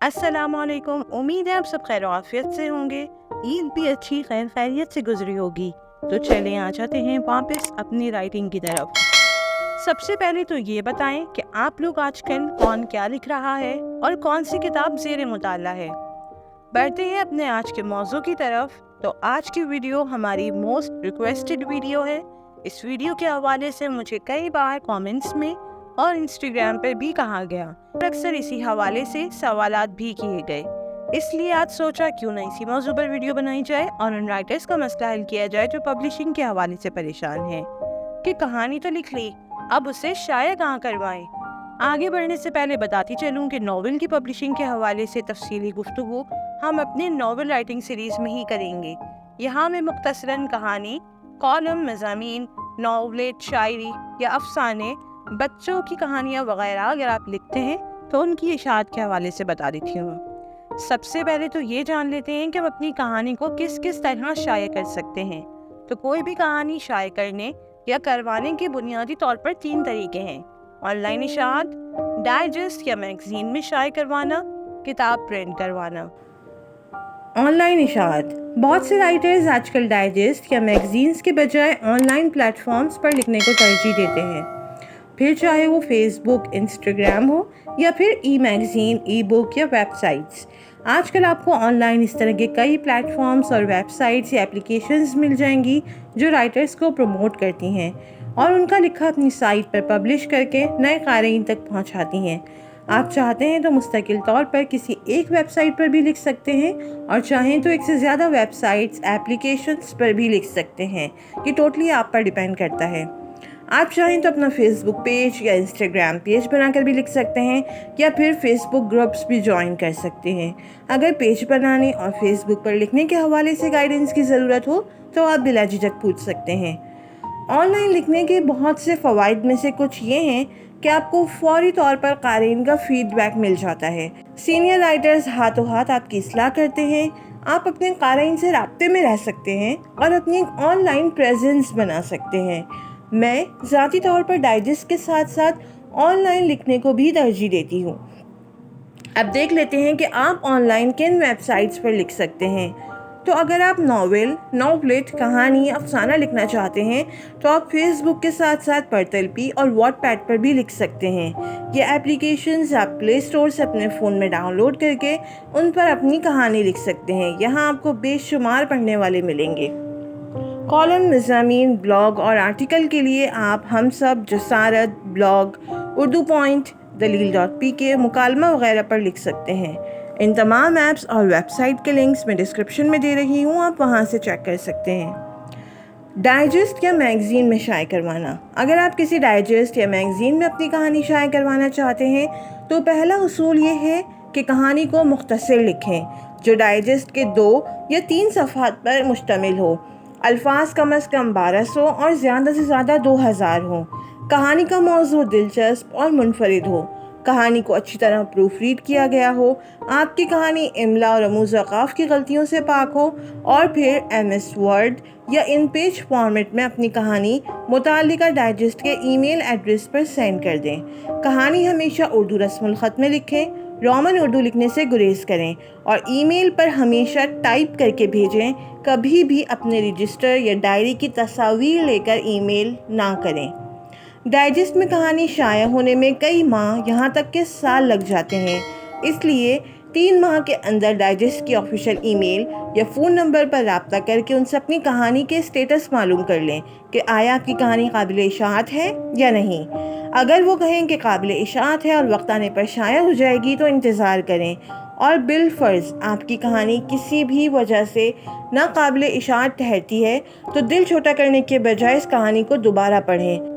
अस्सलाम वालेकुम। उम्मीद है आप सब खैर आफियत से होंगे। ईद भी अच्छी खैर खैरियत से गुजरी होगी। तो चलें आ जाते हैं वापस अपनी राइटिंग की तरफ। सबसे पहले तो ये बताएं कि आप लोग आजकल कौन क्या लिख रहा है और कौन सी किताब ज़ेर मुताला है। बढ़ते हैं अपने आज के मौजू की तरफ। तो आज की वीडियो हमारी मोस्ट रिक्वेस्टेड वीडियो है। इस वीडियो के हवाले से मुझे कई बार कमेंट्स में और इंस्टाग्राम पर भी कहा गया और अक्सर इसी हवाले से सवालात भी किए गए। इसलिए आज सोचा क्यों ना इसी मौजू पर वीडियो बनाई जाए और उन राइटर्स का मसला हल किया जाए जो पब्लिशिंग के हवाले से परेशान हैं कि कहानी तो लिख ली, अब उसे शाया कहाँ करवाएं। आगे बढ़ने से पहले बताती चलूँ कि नॉवेल की पब्लिशिंग के हवाले से तफसीली गुफ्तगू हम अपने नॉवेल राइटिंग सीरीज़ में ही करेंगे। यहाँ मैं मुख्तसरन कहानी, कॉलम, मज़ामीन, नॉवलेट, शायरी या अफसाने, बच्चों की कहानियाँ वगैरह अगर आप लिखते हैं तो उनकी इशाअत के हवाले से बता देती हूँ। सबसे पहले तो ये जान लेते हैं कि हम अपनी कहानी को किस किस तरह शाया कर सकते हैं। तो कोई भी कहानी शाया करने या करवाने के बुनियादी तौर पर 3 तरीके हैं: ऑनलाइन इशाअत, डाइजेस्ट या मैगजीन में शाया करवाना, किताब प्रिंट करवाना। ऑनलाइन इशाअत। बहुत से राइटर्स आजकल डाइजेस्ट या मैगजीन्स के बजाय ऑनलाइन प्लेटफॉर्म्स पर लिखने को तरजीह देते हैं, फिर चाहे वो फेसबुक, इंस्टाग्राम हो या फिर ई मैगज़ीन, ई बुक या वेबसाइट्स। आजकल आपको ऑनलाइन इस तरह के कई प्लेटफॉर्म्स और वेबसाइट्स या एप्लीकेशंस मिल जाएंगी जो राइटर्स को प्रमोट करती हैं और उनका लिखा अपनी साइट पर पब्लिश करके नए क़ारीन तक पहुंचाती हैं। आप चाहते हैं तो मुस्तकिल तौर पर किसी एक वेबसाइट पर भी लिख सकते हैं और चाहें तो एक से ज़्यादा वेबसाइट्स, एप्लीकेशंस पर भी लिख सकते हैं। ये टोटली आप पर डिपेंड करता है। आप चाहें तो अपना फेसबुक पेज या इंस्टाग्राम पेज बनाकर भी लिख सकते हैं या फिर फेसबुक ग्रुप्स भी ज्वाइन कर सकते हैं। अगर पेज बनाने और फेसबुक पर लिखने के हवाले से गाइडेंस की ज़रूरत हो तो आप बिला झिझक पूछ सकते हैं। ऑनलाइन लिखने के बहुत से फ़वाइद में से कुछ ये हैं कि आपको फौरी तौर पर क़ारीन का फीडबैक मिल जाता है। सीनियर राइटर्स हाथों हाथ आपकी इस्लाह करते हैं। आप अपने क़ारीन से राब्ते में रह सकते हैं और अपनी ऑनलाइन प्रेजेंस बना सकते हैं। मैं ज़ाती तौर पर डाइजेस्ट के साथ साथ ऑनलाइन लिखने को भी तरजीह देती हूँ। अब देख लेते हैं कि आप ऑनलाइन किन वेबसाइट्स पर लिख सकते हैं। तो अगर आप नॉवेल, नॉवलेट, कहानी, अफसाना लिखना चाहते हैं तो आप फेसबुक के साथ साथ परतलपी और वॉटपैड पर भी लिख सकते हैं। ये एप्लीकेशंस आप प्ले स्टोर से अपने फ़ोन में डाउनलोड करके उन पर अपनी कहानी लिख सकते हैं। यहाँ आपको बेशुमार पढ़ने वाले मिलेंगे। कॉलम, मज़ामीन, ब्लॉग और आर्टिकल के लिए आप हम सब, जसारत, ब्लॉग, उर्दू पॉइंट, दलील.pk, मुकालमा वगैरह पर लिख सकते हैं। इन तमाम ऐप्स और वेबसाइट के लिंक्स मैं डिस्क्रिप्शन में दे रही हूँ, आप वहाँ से चेक कर सकते हैं। डाइजेस्ट या मैगज़ीन में शाया करवाना। अगर आप किसी डाइजेस्ट या मैगज़ीन में अपनी कहानी शाया करवाना चाहते हैं तो पहला उसूल ये है कि कहानी को मुख्तसर लिखें जो डाइजेस्ट के 2 या 3 सफ़हात पर मुश्तमिल हो। अल्फाज कम से कम 1200 और ज़्यादा से ज़्यादा 2000 हो। कहानी का मौजू दिलचस्प और मुनफरिद हो। कहानी को अच्छी तरह प्रूफ रीड किया गया हो। आपकी कहानी इमला और रमूज़ अक़ाफ़ की गलतियों से पाक हो और फिर MS वर्ड या इन पेज फॉर्मेट में अपनी कहानी मुताल्लिका डाइजेस्ट के ईमेल एड्रेस पर सेंड कर दें। कहानी हमेशा उर्दू रस्मुल ख़त में लिखें। रोमन उर्दू लिखने से गुरेज करें और ईमेल पर हमेशा टाइप करके भेजें। कभी भी अपने रजिस्टर या डायरी की तस्वीर लेकर ईमेल ना करें। डाइजेस्ट में कहानी शाया होने में कई माह, यहाँ तक के साल लग जाते हैं। इसलिए 3 माह के अंदर डाइजेस्ट की ऑफिशियल ईमेल या फ़ोन नंबर पर राब्ता करके उनसे अपनी कहानी के स्टेटस मालूम कर लें कि आया आपकी कहानी काबिल इशाअत है या नहीं। अगर वो कहें कि काबिल इशाअत है और वक्त आने पर शाया हो जाएगी तो इंतज़ार करें और बिलफ़र्ज़ आपकी कहानी किसी भी वजह से नाकाबिल इशाअत ठहरती है तो दिल छोटा करने के बजाय इस कहानी को दोबारा पढ़ें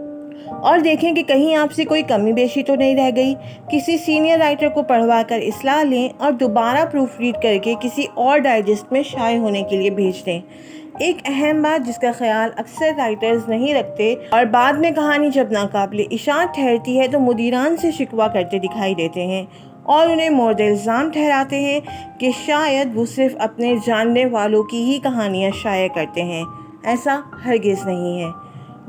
और देखें कि कहीं आपसे कोई कमी बेशी तो नहीं रह गई। किसी सीनियर राइटर को पढ़वा कर इस्लाह लें और दोबारा प्रूफ रीड करके किसी और डाइजेस्ट में शाया होने के लिए भेज दें। एक अहम बात जिसका ख्याल अक्सर राइटर्स नहीं रखते और बाद में कहानी जब नाकाबिल इशाअत ठहरती है तो मुदीरान से शिकवा करते दिखाई देते हैं और उन्हें मोर्द इल्ज़ाम ठहराते हैं कि शायद वो सिर्फ अपने जानने वालों की ही कहानियाँ शाया करते हैं। ऐसा हरगिज़ नहीं है।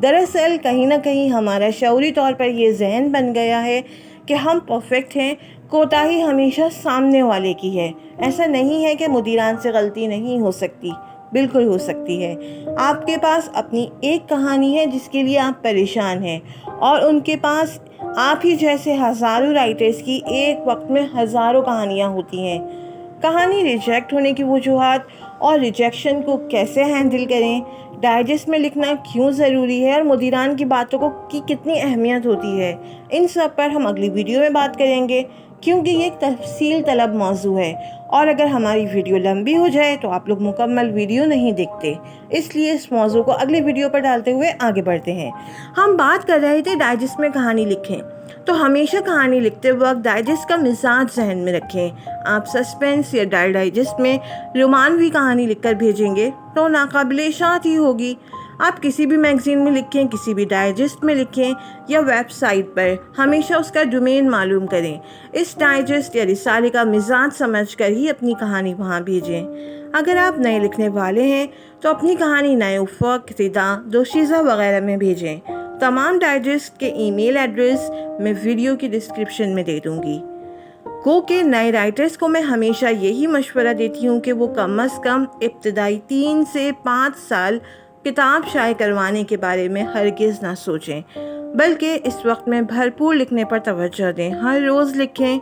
दरअसल कहीं ना कहीं हमारा शऊरी तौर पर ये ज़हन बन गया है कि हम परफेक्ट हैं, کوتاہی ہمیشہ سامنے والے کی ہے۔ ایسا نہیں ہے کہ مدیران سے غلطی نہیں ہو سکتی، بالکل ہو سکتی ہے۔ آپ کے پاس اپنی ایک کہانی ہے جس کے لیے آپ پریشان ہیں، اور ان کے پاس آپ ہی جیسے ہزاروں رائٹرز کی ایک وقت میں ہزاروں کہانیاں ہوتی ہیں۔ کہانی ریجیکٹ ہونے کی وجوہات اور ریجیکشن کو کیسے ہینڈل کریں، ڈائجسٹ میں لکھنا کیوں ضروری ہے، اور مدیران کی باتوں کی کتنی اہمیت ہوتی ہے، ان سب پر ہم اگلی ویڈیو میں بات کریں گے، کیونکہ یہ ایک تفصیل طلب موضوع ہے، اور اگر ہماری ویڈیو لمبی ہو جائے تو آپ لوگ مکمل ویڈیو نہیں دیکھتے۔ اس لیے اس موضوع کو اگلی ویڈیو پر ڈالتے ہوئے آگے بڑھتے ہیں۔ ہم بات کر رہے تھے ڈائجسٹ میں کہانی لکھیں، تو ہمیشہ کہانی لکھتے وقت ڈائجسٹ کا مزاج ذہن میں رکھیں۔ آپ سسپینس یا ڈائجسٹ میں رومانوی کہانی لکھ کر بھیجیں گے تو ناقابل اشاعت ہی ہوگی۔ آپ کسی بھی میگزین میں لکھیں، کسی بھی ڈائجسٹ میں لکھیں یا ویب سائٹ پر، ہمیشہ اس کا ڈومین معلوم کریں۔ اس ڈائجسٹ یا رسالے کا مزاج سمجھ کر ہی اپنی کہانی وہاں بھیجیں۔ اگر آپ نئے لکھنے والے ہیں تو اپنی کہانی نئے افق، ردا، دوشیزہ وغیرہ میں بھیجیں۔ تمام ڈائجسٹ کے ای میل ایڈریس میں ویڈیو کی ڈسکرپشن میں دے دوں گی۔ گو کہ نئے رائٹرز کو میں ہمیشہ یہی مشورہ دیتی ہوں کہ وہ کم از کم ابتدائی 3 سے 5 سال کتاب شائع کروانے کے بارے میں ہرگز نہ سوچیں، بلکہ اس وقت میں بھرپور لکھنے پر توجہ دیں۔ ہر روز لکھیں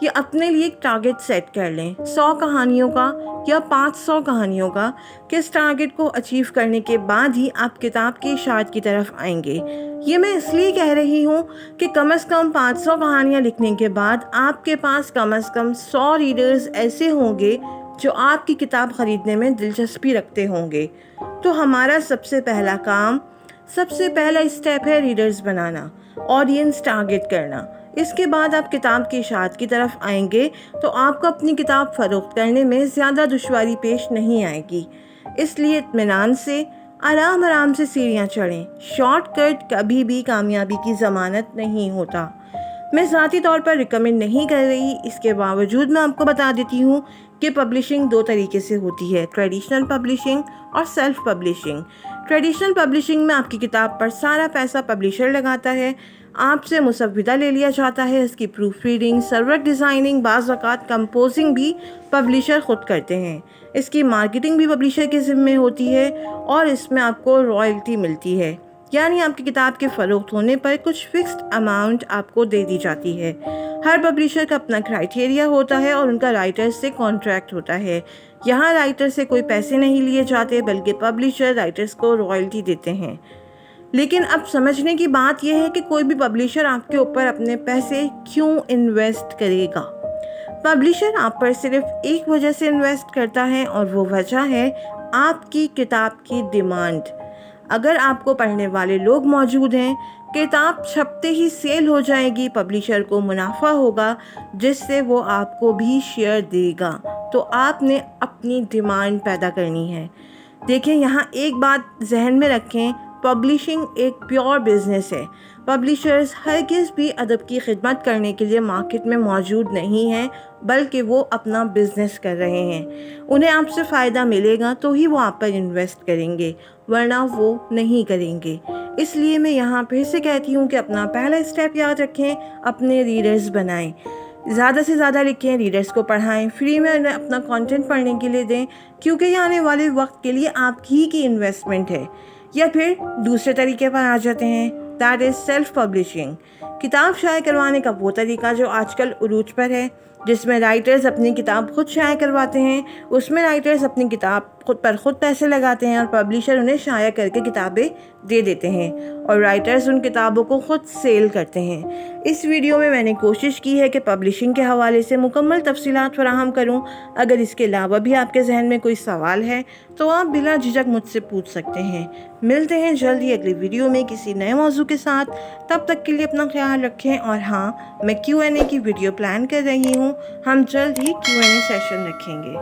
یا اپنے لیے ایک ٹارگٹ سیٹ کر لیں، 100 کہانیوں کا یا 500 کہانیوں کا، کہ اس ٹارگٹ کو اچیو کرنے کے بعد ہی آپ کتاب کی اشاعت کی طرف آئیں گے۔ یہ میں اس لیے کہہ رہی ہوں کہ کم از کم 500 کہانیاں لکھنے کے بعد آپ کے پاس کم از کم 100 ریڈرز ایسے ہوں گے جو آپ کی کتاب خریدنے میں دلچسپی رکھتے ہوں گے۔ تو ہمارا سب سے پہلا کام، سب سے پہلا اسٹیپ ہے ریڈرز بنانا، آڈینس ٹارگٹ کرنا۔ اس کے بعد آپ کتاب کی اشاعت کی طرف آئیں گے تو آپ کو اپنی کتاب فروخت کرنے میں زیادہ دشواری پیش نہیں آئے گی۔ اس لیے اطمینان سے، آرام سے سیڑھیاں چڑھیں۔ شارٹ کٹ کبھی بھی کامیابی کی ضمانت نہیں ہوتا۔ میں ذاتی طور پر ریکمینڈ نہیں کر رہی، اس کے باوجود میں آپ کو بتا دیتی ہوں کہ پبلشنگ 2 طریقے سے ہوتی ہے، ٹریڈیشنل پبلشنگ اور سیلف پبلشنگ۔ ٹریڈیشنل پبلشنگ میں آپ کی کتاب پر سارا پیسہ پبلشر لگاتا ہے، آپ سے مسودہ لے لیا جاتا ہے، اس کی پروف ریڈنگ، سرور ڈیزائننگ، بعض اوقات کمپوزنگ بھی پبلشر خود کرتے ہیں، اس کی مارکیٹنگ بھی پبلشر کے ذمے ہوتی ہے، اور اس میں آپ کو رائلٹی ملتی ہے، یعنی آپ کی کتاب کے فروخت ہونے پر کچھ فکسڈ اماؤنٹ آپ کو دے دی جاتی ہے۔ ہر پبلشر کا اپنا کرائٹیریا ہوتا ہے اور ان کا رائٹر سے کانٹریکٹ ہوتا ہے۔ یہاں رائٹر سے کوئی پیسے نہیں لیے جاتے، بلکہ پبلشر رائٹرز کو رائلٹی دیتے ہیں۔ لیکن اب سمجھنے کی بات یہ ہے کہ کوئی بھی پبلشر آپ کے اوپر اپنے پیسے کیوں انویسٹ کرے گا۔ پبلشر آپ پر صرف ایک وجہ سے انویسٹ کرتا ہے، اور وہ وجہ ہے آپ کی کتاب کی ڈیمانڈ۔ اگر آپ کو پڑھنے والے لوگ موجود ہیں، کتاب چھپتے ہی سیل ہو جائے گی، پبلشر کو منافع ہوگا جس سے وہ آپ کو بھی شیئر دے گا، تو آپ نے اپنی ڈیمانڈ پیدا کرنی ہے۔ دیکھیں، یہاں ایک بات ذہن میں رکھیں، پبلشنگ ایک پیور بزنس ہے۔ پبلشرز ہرگز بھی ادب کی خدمت کرنے کے لیے مارکیٹ میں موجود نہیں ہیں، بلکہ وہ اپنا بزنس کر رہے ہیں۔ انہیں آپ سے فائدہ ملے گا تو ہی وہ آپ پر انویسٹ کریں گے، ورنہ وہ نہیں کریں گے۔ اس لیے میں یہاں پھر سے کہتی ہوں کہ اپنا پہلا اسٹیپ یاد رکھیں، اپنے ریڈرز بنائیں، زیادہ سے زیادہ لکھیں، ریڈرز کو پڑھائیں، فری میں انہیں اپنا کانٹینٹ پڑھنے کے لیے دیں، کیونکہ یہ آنے والے وقت کے لیے آپ ہی کی انویسٹمنٹ ہے۔ یا پھر دوسرے طریقے پر آ جاتے ہیں، دیٹ از سیلف پبلشنگ۔ کتاب شائع کروانے کا وہ طریقہ جو آج کل عروج پر ہے، جس میں رائٹرز اپنی کتاب خود شائع کرواتے ہیں، اس میں رائٹرز اپنی کتاب خود پیسے لگاتے ہیں، اور پبلشر انہیں شائع کر کے کتابیں دے دیتے ہیں، اور رائٹرز ان کتابوں کو خود سیل کرتے ہیں۔ اس ویڈیو میں نے کوشش کی ہے کہ پبلشنگ کے حوالے سے مکمل تفصیلات فراہم کروں۔ اگر اس کے علاوہ بھی آپ کے ذہن میں کوئی سوال ہے تو آپ بلا جھجک مجھ سے پوچھ سکتے ہیں۔ ملتے ہیں جلد ہی اگلی ویڈیو میں کسی نئے موضوع کے ساتھ، تب تک کے لیے اپنا خیال رکھیں، اور ہاں، میں Q&A کی ویڈیو پلان کر رہی ہوں، ہم جلد ہی Q&A سیشن رکھیں گے۔